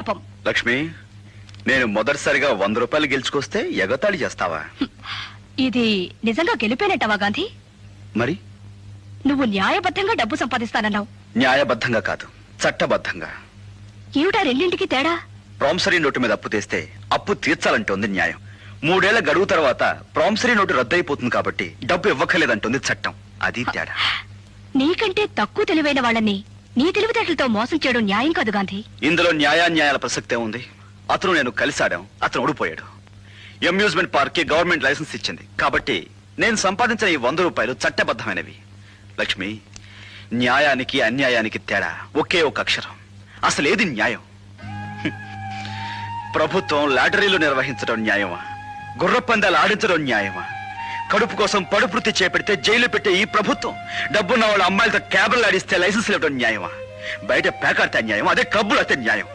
పాపం. లక్ష్మి, నేను మొదటిసారిగా 100 రూపాయలు గెలుచుకొస్తే ఎగతాళి చేస్తావా? ఇది నిజంగా గెలిపేనట్టవా గాంధీ? మరి నువ్వు న్యాయబద్ధంగా డబ్బు సంపాదిస్తానన్నావు. న్యాయబద్ధంగా కాదు, చట్టబద్ధంగా. ఏమిటా రెండింటికి తేడా? ప్రామిసరీ నోటు మీద అప్పు తెస్తే అప్పు తీర్చాలంటోంది న్యాయం. 3 ఏళ్ల గడువు తర్వాత ప్రామిసరీ నోటు రద్దయిపోతుంది కాబట్టి డబ్బు ఇవ్వక్కర్లేదంటోంది చట్టం. అది తేడా. నీకంటే తక్కువ తెలివైన వాళ్ళని నీ తెలివితేటలతో మోసం చేయడం న్యాయం కాదు గాంధీ. ఇందులో న్యాయాన్యాయాల ప్రసక్తే ఉంది. అతను నేను కలిసాడాం, అతను ఓడిపోయాడు. అమ్యూజ్మెంట్ పార్క్ కి గవర్నమెంట్ లైసెన్స్ ఇచ్చింది కాబట్టి నేను సంపాదించిన ఈ 100 రూపాయలు చట్టబద్ధమైనవి. లక్ష్మి, న్యాయానికి అన్యాయానికి తేడా ఒకే ఒక అక్షరం. అసలు ఏది న్యాయం? ప్రభుత్వం లాటరీలు నిర్వహించడం న్యాయమా? గుర్రపందాలు ఆడించడం న్యాయమా? కడుపు కోసం పడుపుృత్తి చేపెడితే జైలు పెట్టే ఈ ప్రభుత్వం డబ్బున్న వాళ్ళ అమ్మాయిలతో క్యాబులు ఆడిస్తే లైసెన్స్ ఇవ్వడం న్యాయమా? బయట పేకాడితే న్యాయం, అదే క్లబ్బులు అయితే న్యాయం.